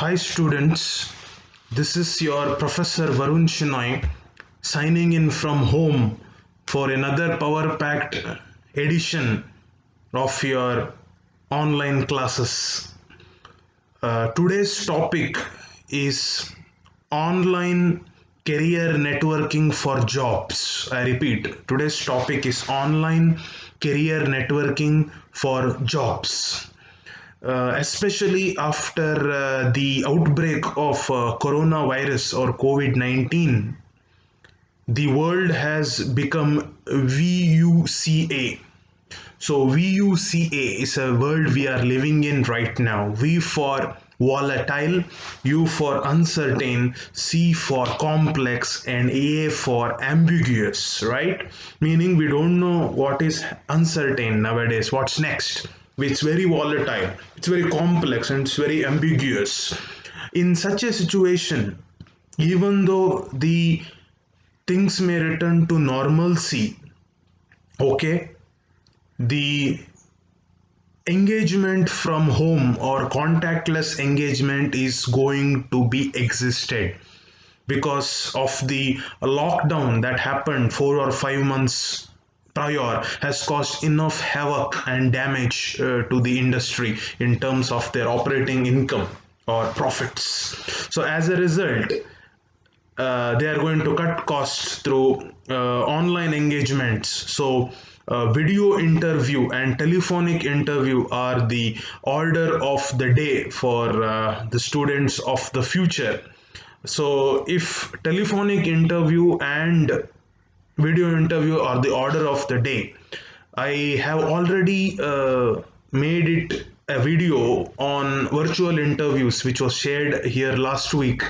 Hi students, this is your Professor Varun Shinoy signing in from home for another power packed edition of your online classes. Today's topic is online career networking for jobs. I repeat, today's topic is online career networking for jobs. Especially after the outbreak of coronavirus or COVID 19, the world has become VUCA. So, VUCA is a word we are living in right now. V for volatile, U for uncertain, C for complex, and A for ambiguous, right? Meaning we don't know what is uncertain nowadays, what's next. It's very volatile, it's very complex, and it's very ambiguous. In such a situation, even though the things may return to normalcy, okay, the engagement from home or contactless engagement is going to be existed because of the lockdown that happened 4 or 5 months prior has caused enough havoc and damage to the industry in terms of their operating income or profits. So as a result, they are going to cut costs through online engagements. So, video interview and telephonic interview are the order of the day for the students of the future. So, if telephonic interview and video interview are the order of the day, I have already made it a video on virtual interviews which was shared here last week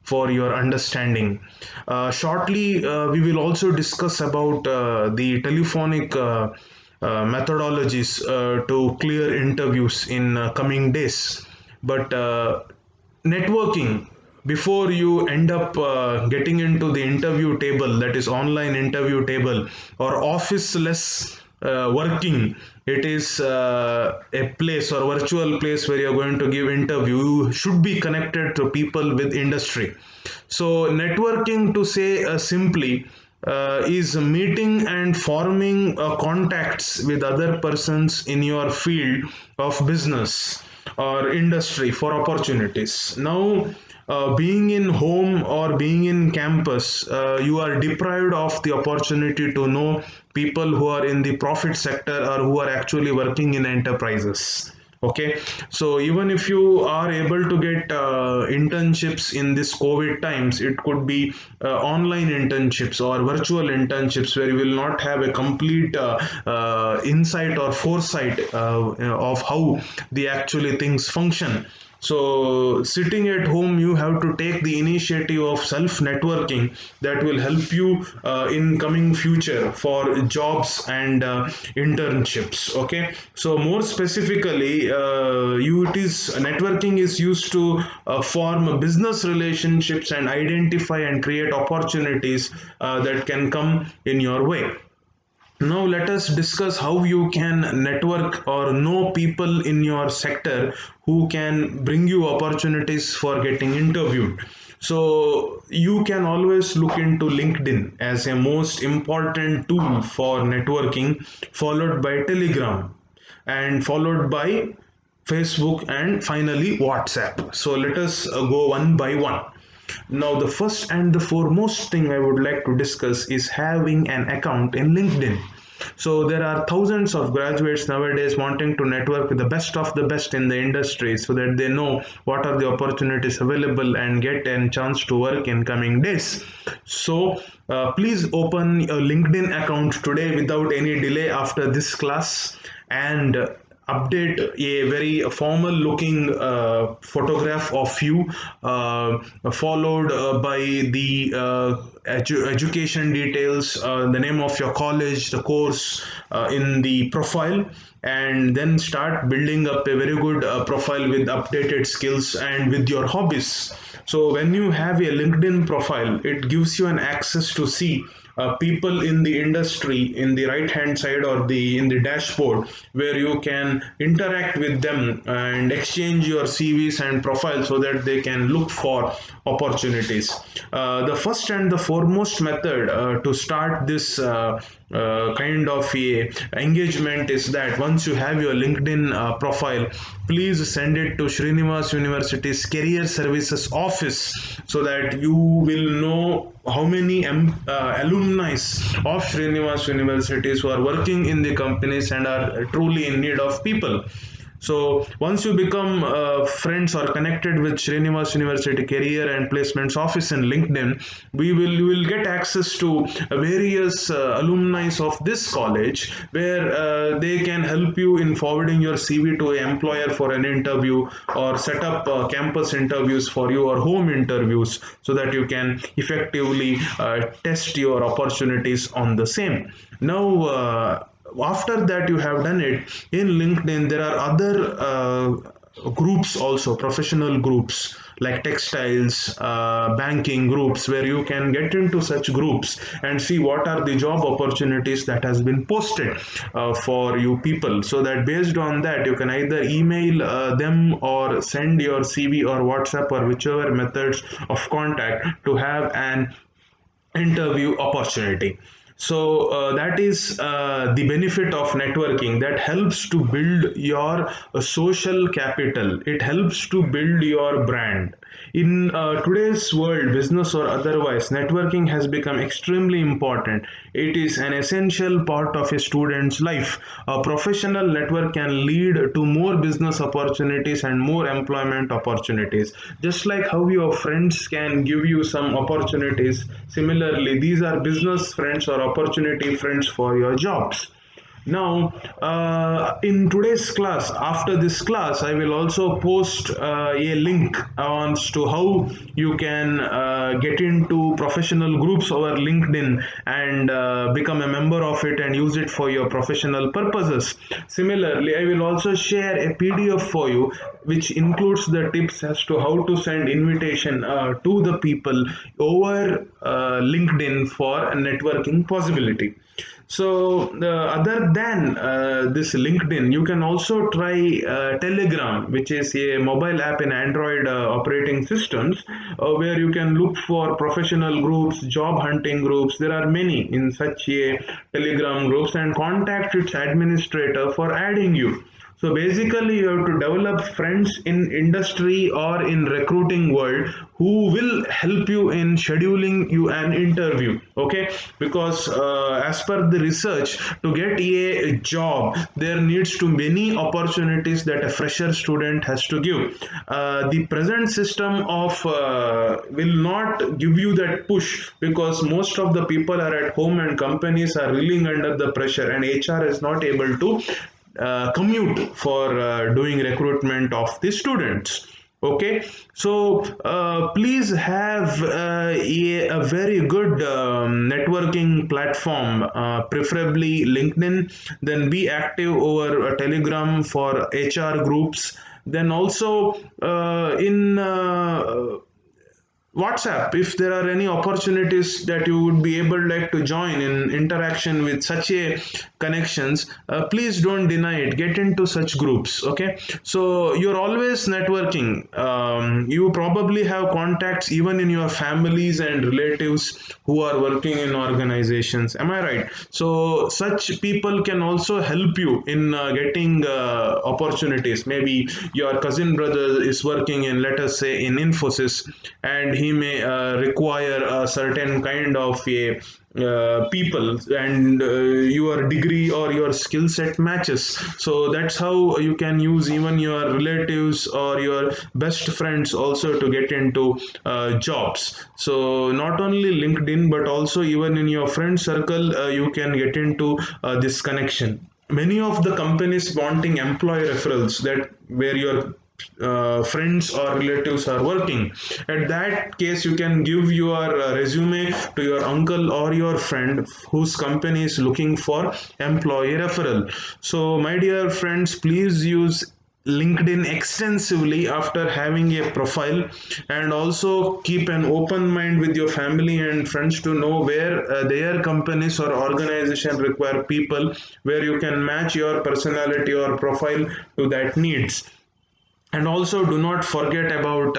for your understanding. Shortly, we will also discuss about the telephonic methodologies to clear interviews in coming days. But networking before you end up getting into the interview table, that is online interview table or officeless working, it is a place or virtual place where you're going to give interview. You should be connected to people with industry. So networking, to say simply, is meeting and forming contacts with other persons in your field of business or industry for opportunities. Now, being in home or being in campus, you are deprived of the opportunity to know people who are in the profit sector or who are actually working in enterprises. Okay, so even if you are able to get internships in this COVID times, it could be online internships or virtual internships where you will not have a complete insight or foresight of how the actually things function. So sitting at home, you have to take the initiative of self networking that will help you in coming future for jobs and internships. Okay, so more specifically, you it is networking is used to form business relationships and identify and create opportunities that can come in your way. Now, let us discuss how you can network or know people in your sector who can bring you opportunities for getting interviewed. So, you can always look into LinkedIn as a most important tool for networking, followed by Telegram and followed by Facebook and finally WhatsApp. So, let us go one by one. Now, the first and the foremost thing I would like to discuss is having an account in LinkedIn. So, there are thousands of graduates nowadays wanting to network with the best of the best in the industry so that they know what are the opportunities available and get a chance to work in coming days. So, please open a LinkedIn account today without any delay after this class and update a very formal looking photograph of you, followed by the education details, the name of your college, the course in the profile, and then start building up a very good profile with updated skills and with your hobbies. So when you have a LinkedIn profile, it gives you an access to see people in the industry in the right hand side or the in the dashboard, where you can interact with them and exchange your CVs and profiles so that they can look for opportunities. The first and the foremost method to start this kind of a engagement is that once you have your LinkedIn profile, please send it to Srinivas University's Career Services office, so that you will know how many alumni of Srinivas Universities who are working in the companies and are truly in need of people. So once you become friends or connected with Srinivas University Career and Placements Office in LinkedIn, you will get access to various alumni of this college, where they can help you in forwarding your CV to an employer for an interview, or set up campus interviews for you, or home interviews, so that you can effectively test your opportunities on the same. Now, after that you have done it in LinkedIn, there are other groups also, professional groups like textiles, banking groups, where you can get into such groups and see what are the job opportunities that has been posted for you people, so that based on that you can either email them or send your CV or WhatsApp or whichever methods of contact to have an interview opportunity. So that is the benefit of networking, that helps to build your social capital, it helps to build your brand. In today's world, business or otherwise, networking has become extremely important. It is an essential part of a student's life. A professional network can lead to more business opportunities and more employment opportunities. Just like how your friends can give you some opportunities, similarly, these are business friends or opportunity friends for your jobs. Now, in today's class, after this class, I will also post a link on to how you can get into professional groups over LinkedIn and become a member of it and use it for your professional purposes. Similarly, I will also share a PDF for you, which includes the tips as to how to send invitation to the people over LinkedIn for a networking possibility. So, other than this LinkedIn, you can also try Telegram, which is a mobile app in Android operating systems, where you can look for professional groups, job hunting groups. There are many in such a Telegram groups, and contact its administrator for adding you. So basically, you have to develop friends in industry or in recruiting world who will help you in scheduling you an interview. Okay, because as per the research, to get a job, there needs to many opportunities that a fresher student has to give. The present system of will not give you that push, because most of the people are at home and companies are reeling under the pressure, and HR is not able to commute for doing recruitment of the students. Okay, so please have a very good networking platform, preferably LinkedIn. Then be active over Telegram for HR groups. Then also in WhatsApp, if there are any opportunities that you would be able like to join in interaction with such a connections, please don't deny it. Get into such groups. Okay, so you're always networking. You probably have contacts even in your families and relatives who are working in organizations. Am I right? So such people can also help you in getting opportunities. Maybe your cousin brother is working in, let us say, in Infosys, and he may require a certain kind of a people, and your degree or your skill set matches. So that's how you can use even your relatives or your best friends also to get into jobs. So not only LinkedIn, but also even in your friend circle, you can get into this connection. Many of the companies wanting employee referrals, that where your friends or relatives are working. At that case, you can give your resume to your uncle or your friend whose company is looking for employee referral. So my dear friends, please use LinkedIn extensively after having a profile, and also keep an open mind with your family and friends to know where their companies or organization require people where you can match your personality or profile to that needs. And also do not forget about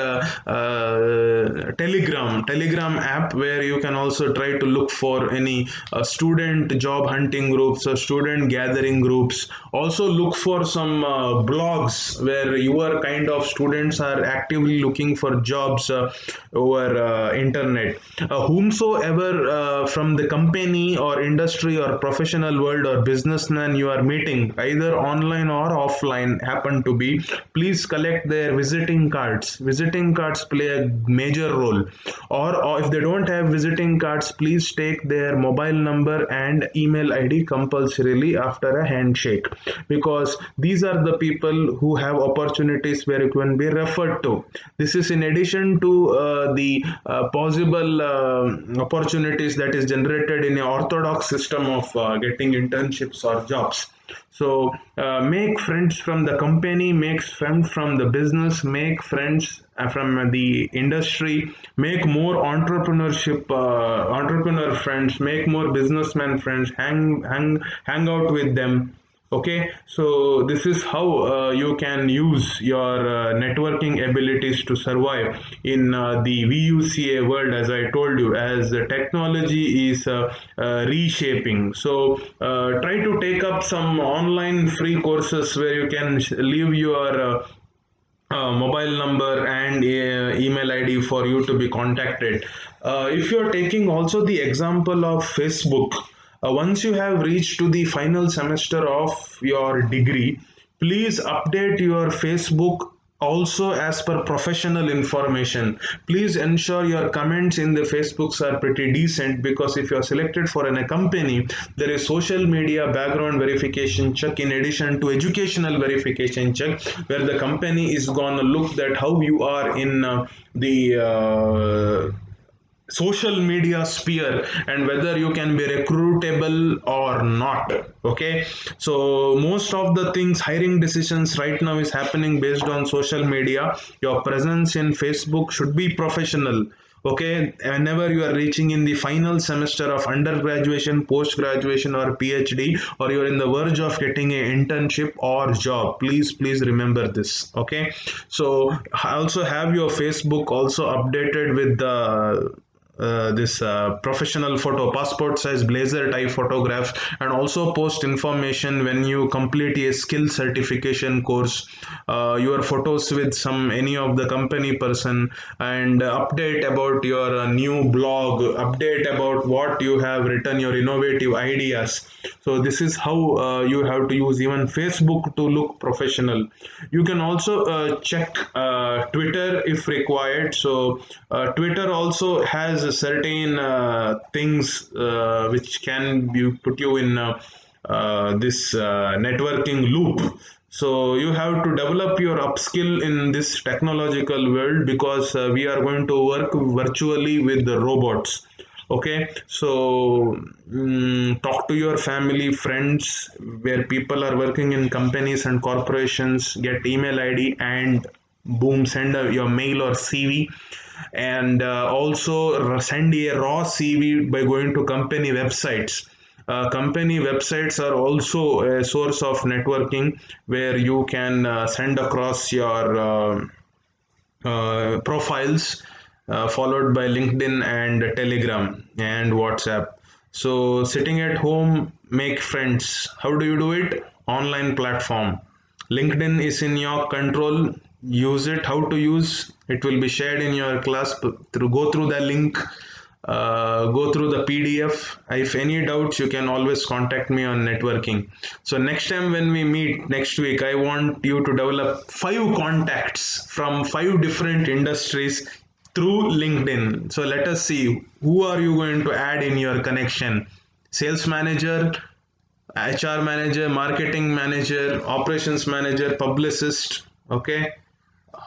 telegram app, where you can also try to look for any student job hunting groups or student gathering groups. Also look for some blogs where your kind of students are actively looking for jobs over internet. Whomsoever from the company or industry or professional world or businessman you are meeting, either online or offline happen to be, please collect their visiting cards. Visiting cards play a major role. Or if they don't have visiting cards, please take their mobile number and email ID compulsorily after a handshake, because these are the people who have opportunities where you can be referred to. This is in addition to the possible opportunities that is generated in an orthodox system of getting internships or jobs. So make friends from the company, make friends from the business, make friends from the industry, make more entrepreneur friends, make more businessman friends, hang out with them. Okay, so this is how you can use your networking abilities to survive in the VUCA world, as I told you, as the technology is reshaping. So try to take up some online free courses where you can leave your mobile number and email ID for you to be contacted. If you're taking also the example of Facebook, once you have reached to the final semester of your degree, please update your Facebook also as per professional information. Please ensure your comments in the Facebooks are pretty decent, because if you are selected for a company, there is social media background verification check in addition to educational verification check, where the company is gonna look that how you are in the social media sphere, and whether you can be recruitable or not. Okay, so most of the things, hiring decisions right now is happening based on social media. Your presence in Facebook should be professional. Okay, whenever you are reaching in the final semester of undergraduation, post graduation, or PhD, or you're in the verge of getting an internship or job, please remember this. Okay, so also have your Facebook also updated with the this professional photo, passport size blazer type photographs, and also post information when you complete a skill certification course, your photos with some any of the company person, and update about your new blog, update about what you have written, your innovative ideas. So this is how you have to use even Facebook to look professional. You can also check Twitter if required. So Twitter also has a certain things which can be put you in this networking loop. So you have to develop your upskill in this technological world, because we are going to work virtually with the robots. Okay, so talk to your family, friends, where people are working in companies and corporations, get email ID, and boom, send your mail or CV. And also send a raw CV by going to company websites. Company websites are also a source of networking, where you can send across your profiles, followed by LinkedIn and Telegram and WhatsApp. So, sitting at home, make friends. How do you do it? Online platform. LinkedIn is in your control. Use it. How to use? It will be shared in your class. Go through the link, go through the PDF. If any doubts, you can always contact me on networking. So next time when we meet next week, I want you to develop 5 contacts from 5 different industries through LinkedIn. So let us see, who are you going to add in your connection? Sales manager, HR manager, marketing manager, operations manager, publicist. Okay.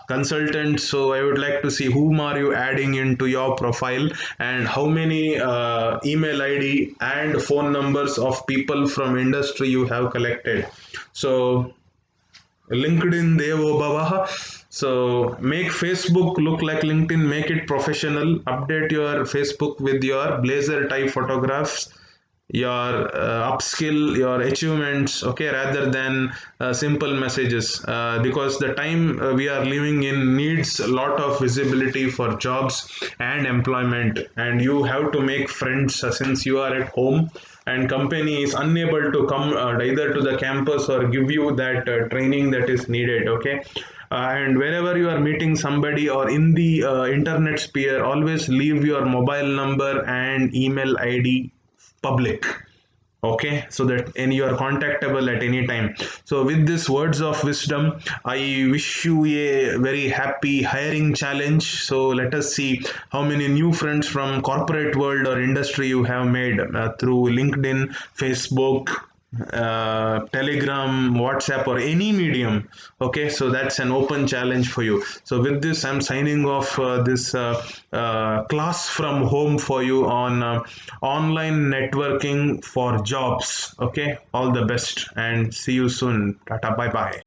consultants. So I would like to see whom are you adding into your profile, and how many email ID and phone numbers of people from industry you have collected. So LinkedIn Devo Bhavaha. So make Facebook look like LinkedIn, make it professional. Update your Facebook with your blazer type photographs, your upskill, your achievements, okay, rather than simple messages. Because the time we are living in needs a lot of visibility for jobs and employment, and you have to make friends since you are at home and company is unable to come either to the campus or give you that training that is needed, okay. And wherever you are meeting somebody or in the internet sphere, always leave your mobile number and email ID public, okay, so that and you are contactable at any time. So with these words of wisdom, I wish you a very happy hiring challenge. So let us see how many new friends from corporate world or industry you have made through LinkedIn, Facebook, Telegram, WhatsApp, or any medium. Okay, so that's an open challenge for you. So with this, I'm signing off this class from home for you on online networking for jobs. Okay, all the best and see you soon. Tata, bye bye.